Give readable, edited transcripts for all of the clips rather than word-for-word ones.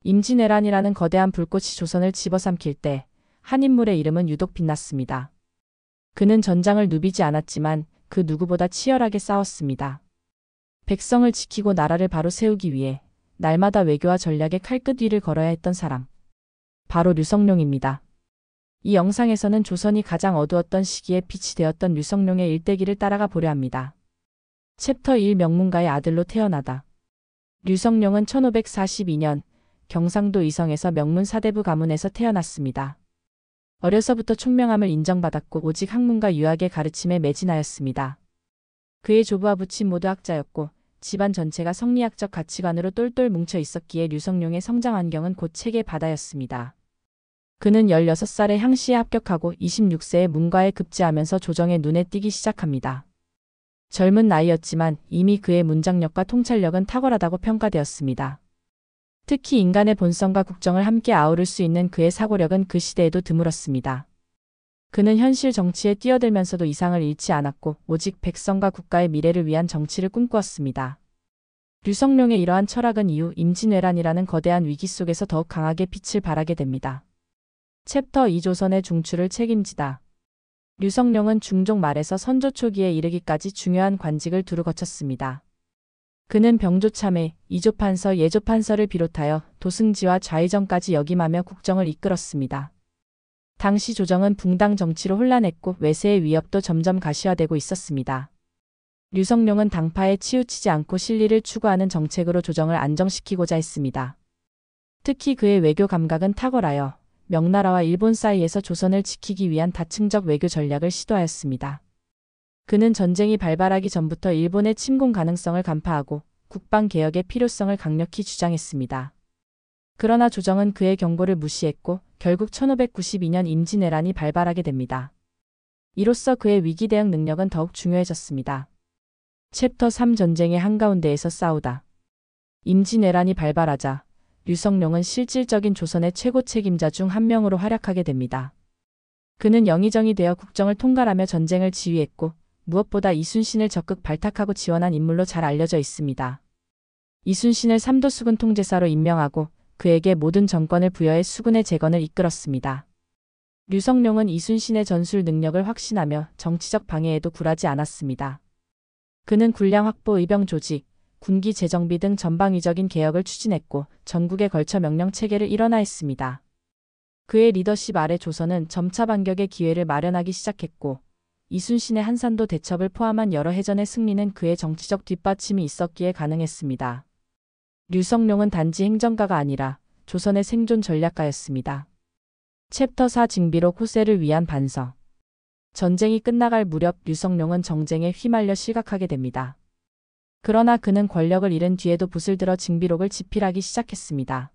임진왜란이라는 거대한 불꽃이 조선을 집어삼킬 때 한 인물의 이름은 유독 빛났습니다. 그는 전장을 누비지 않았지만 그 누구보다 치열하게 싸웠습니다. 백성을 지키고 나라를 바로 세우기 위해 날마다 외교와 전략의 칼끝 위를 걸어야 했던 사람. 바로 류성룡입니다. 이 영상에서는 조선이 가장 어두웠던 시기에 빛이 되었던 류성룡의 일대기를 따라가 보려 합니다. 챕터 1 명문가의 아들로 태어나다. 류성룡은 1542년 경상도 이성에서 명문 사대부 가문에서 태어났습니다. 어려서부터 총명함을 인정받았고 오직 학문과 유학의 가르침에 매진하였습니다. 그의 조부와 부친 모두 학자였고 집안 전체가 성리학적 가치관으로 똘똘 뭉쳐 있었기에 류성룡의 성장 환경은 곧 책의 바다였습니다. 그는 16살에 향시에 합격하고 26세에 문과에 급제하면서 조정의 눈에 띄기 시작합니다. 젊은 나이였지만 이미 그의 문장력과 통찰력은 탁월하다고 평가되었습니다. 특히 인간의 본성과 국정을 함께 아우를 수 있는 그의 사고력은 그 시대에도 드물었습니다. 그는 현실 정치에 뛰어들면서도 이상을 잃지 않았고 오직 백성과 국가의 미래를 위한 정치를 꿈꾸었습니다. 류성룡의 이러한 철학은 이후 임진왜란이라는 거대한 위기 속에서 더욱 강하게 빛을 발하게 됩니다. 챕터 2 조선의 중추를 책임지다. 류성룡은 중종 말에서 선조 초기에 이르기까지 중요한 관직을 두루 거쳤습니다. 그는 병조참회, 이조판서, 예조판서를 비롯하여 도승지와 좌의정까지 역임하며 국정을 이끌었습니다. 당시 조정은 붕당 정치로 혼란했고 외세의 위협도 점점 가시화되고 있었습니다. 류성룡은 당파에 치우치지 않고 실리를 추구하는 정책으로 조정을 안정시키고자 했습니다. 특히 그의 외교 감각은 탁월하여 명나라와 일본 사이에서 조선을 지키기 위한 다층적 외교 전략을 시도하였습니다. 그는 전쟁이 발발하기 전부터 일본의 침공 가능성을 간파하고 국방개혁의 필요성을 강력히 주장했습니다. 그러나 조정은 그의 경고를 무시했고 결국 1592년 임진왜란이 발발하게 됩니다. 이로써 그의 위기 대응 능력은 더욱 중요해졌습니다. 챕터 3 전쟁의 한가운데에서 싸우다. 임진왜란이 발발하자 류성룡은 실질적인 조선의 최고 책임자 중 한 명으로 활약하게 됩니다. 그는 영의정이 되어 국정을 통갈하며 전쟁을 지휘했고 무엇보다 이순신을 적극 발탁하고 지원한 인물로 잘 알려져 있습니다. 이순신을 삼도 수군 통제사로 임명하고 그에게 모든 정권을 부여해 수군의 재건을 이끌었습니다. 류성룡은 이순신의 전술 능력을 확신하며 정치적 방해에도 굴하지 않았습니다. 그는 군량 확보, 의병 조직, 군기 재정비 등 전방위적인 개혁을 추진했고 전국에 걸쳐 명령체계를 일원화했습니다. 그의 리더십 아래 조선은 점차 반격의 기회를 마련하기 시작했고 이순신의 한산도 대첩을 포함한 여러 해전의 승리는 그의 정치적 뒷받침이 있었기에 가능했습니다. 류성룡은 단지 행정가가 아니라 조선의 생존 전략가였습니다. 챕터 4 징비록 호세를 위한 반서. 전쟁이 끝나갈 무렵 류성룡은 정쟁에 휘말려 실각하게 됩니다. 그러나 그는 권력을 잃은 뒤에도 붓을 들어 징비록을 집필하기 시작했습니다.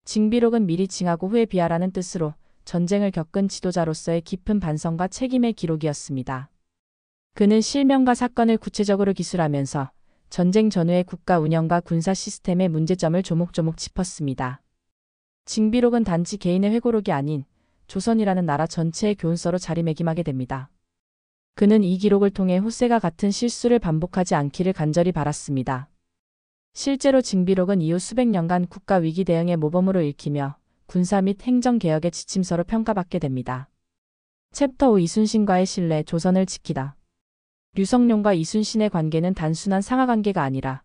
징비록은 미리 징하고 후에 비하라는 뜻으로 전쟁을 겪은 지도자로서의 깊은 반성과 책임의 기록이었습니다. 그는 실명과 사건을 구체적으로 기술하면서 전쟁 전후의 국가 운영과 군사 시스템의 문제점을 조목조목 짚었습니다. 징비록은 단지 개인의 회고록이 아닌 조선이라는 나라 전체의 교훈서로 자리매김하게 됩니다. 그는 이 기록을 통해 호세가 같은 실수를 반복하지 않기를 간절히 바랐습니다. 실제로 징비록은 이후 수백 년간 국가 위기 대응의 모범으로 읽히며 군사 및 행정개혁의 지침서로 평가받게 됩니다. 챕터 5 이순신과의 신뢰, 조선을 지키다. 류성룡과 이순신의 관계는 단순한 상하관계가 아니라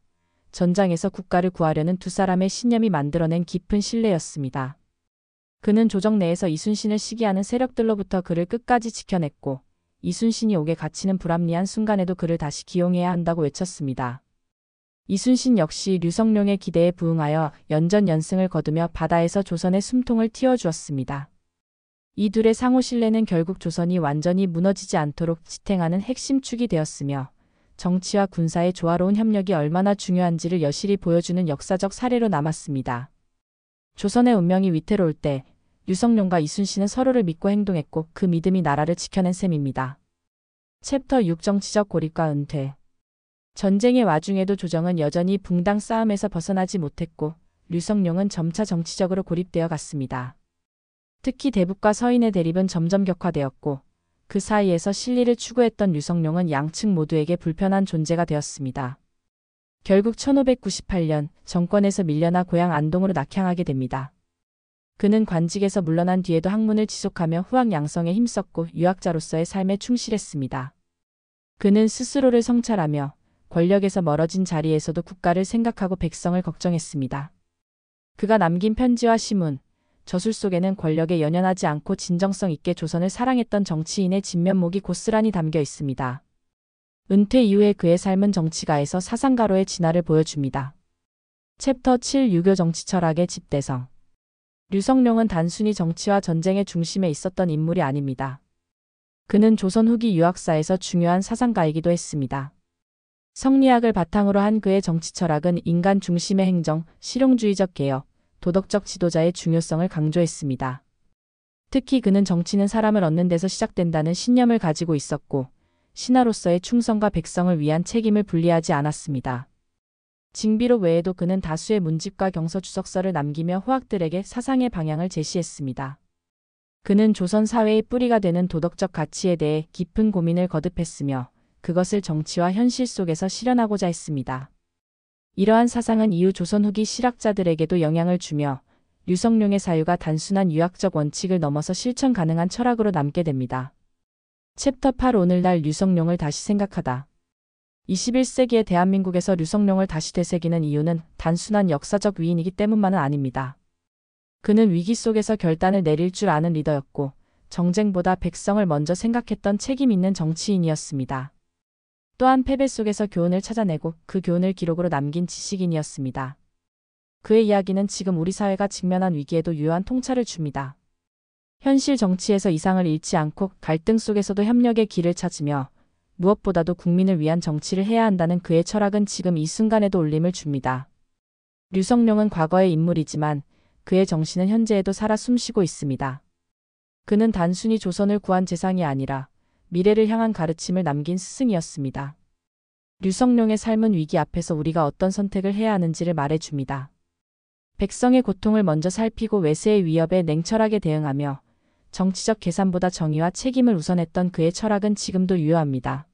전장에서 국가를 구하려는 두 사람의 신념이 만들어낸 깊은 신뢰였습니다. 그는 조정 내에서 이순신을 시기하는 세력들로부터 그를 끝까지 지켜냈고 이순신이 옥에 갇히는 불합리한 순간에도 그를 다시 기용해야 한다고 외쳤습니다. 이순신 역시 류성룡의 기대에 부응하여 연전연승을 거두며 바다에서 조선의 숨통을 틔워주었습니다. 이 둘의 상호 신뢰는 결국 조선이 완전히 무너지지 않도록 지탱하는 핵심 축이 되었으며 정치와 군사의 조화로운 협력이 얼마나 중요한지를 여실히 보여주는 역사적 사례로 남았습니다. 조선의 운명이 위태로울 때 류성룡과 이순신은 서로를 믿고 행동했고 그 믿음이 나라를 지켜낸 셈입니다. 챕터 6 정치적 고립과 은퇴. 전쟁의 와중에도 조정은 여전히 붕당 싸움에서 벗어나지 못했고 류성룡은 점차 정치적으로 고립되어 갔습니다. 특히 대북과 서인의 대립은 점점 격화되었고 그 사이에서 실리를 추구했던 류성룡은 양측 모두에게 불편한 존재가 되었습니다. 결국 1598년 정권에서 밀려나 고향 안동으로 낙향하게 됩니다. 그는 관직에서 물러난 뒤에도 학문을 지속하며 후학 양성에 힘썼고 유학자로서의 삶에 충실했습니다. 그는 스스로를 성찰하며 권력에서 멀어진 자리에서도 국가를 생각하고 백성을 걱정했습니다. 그가 남긴 편지와 시문, 저술 속에는 권력에 연연하지 않고 진정성 있게 조선을 사랑했던 정치인의 진면목이 고스란히 담겨 있습니다. 은퇴 이후의 그의 삶은 정치가에서 사상가로의 진화를 보여줍니다. 챕터 7 유교 정치 철학의 집대성. 류성룡은 단순히 정치와 전쟁의 중심에 있었던 인물이 아닙니다. 그는 조선 후기 유학사에서 중요한 사상가이기도 했습니다. 성리학을 바탕으로 한 그의 정치 철학은 인간 중심의 행정, 실용주의적 개혁, 도덕적 지도자의 중요성을 강조했습니다. 특히 그는 정치는 사람을 얻는 데서 시작된다는 신념을 가지고 있었고, 신하로서의 충성과 백성을 위한 책임을 분리하지 않았습니다. 징비록 외에도 그는 다수의 문집과 경서주석서를 남기며 후학들에게 사상의 방향을 제시했습니다. 그는 조선 사회의 뿌리가 되는 도덕적 가치에 대해 깊은 고민을 거듭했으며 그것을 정치와 현실 속에서 실현하고자 했습니다. 이러한 사상은 이후 조선 후기 실학자들에게도 영향을 주며 류성룡의 사유가 단순한 유학적 원칙을 넘어서 실천 가능한 철학으로 남게 됩니다. 챕터 8 오늘날 류성룡을 다시 생각하다. 21세기의 대한민국에서 류성룡을 다시 되새기는 이유는 단순한 역사적 위인이기 때문만은 아닙니다. 그는 위기 속에서 결단을 내릴 줄 아는 리더였고 정쟁보다 백성을 먼저 생각했던 책임 있는 정치인이었습니다. 또한 패배 속에서 교훈을 찾아내고 그 교훈을 기록으로 남긴 지식인이었습니다. 그의 이야기는 지금 우리 사회가 직면한 위기에도 유효한 통찰을 줍니다. 현실 정치에서 이상을 잃지 않고 갈등 속에서도 협력의 길을 찾으며 무엇보다도 국민을 위한 정치를 해야 한다는 그의 철학은 지금 이 순간에도 울림을 줍니다. 류성룡은 과거의 인물이지만 그의 정신은 현재에도 살아 숨쉬고 있습니다. 그는 단순히 조선을 구한 재상이 아니라 미래를 향한 가르침을 남긴 스승이었습니다. 류성룡의 삶은 위기 앞에서 우리가 어떤 선택을 해야 하는지를 말해줍니다. 백성의 고통을 먼저 살피고 외세의 위협에 냉철하게 대응하며 정치적 계산보다 정의와 책임을 우선했던 그의 철학은 지금도 유효합니다.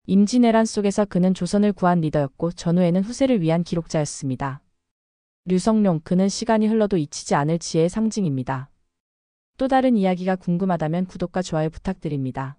임진왜란 속에서 그는 조선을 구한 리더였고 전후에는 후세를 위한 기록자였습니다. 류성룡, 그는 시간이 흘러도 잊히지 않을 지혜의 상징입니다. 또 다른 이야기가 궁금하다면 구독과 좋아요 부탁드립니다.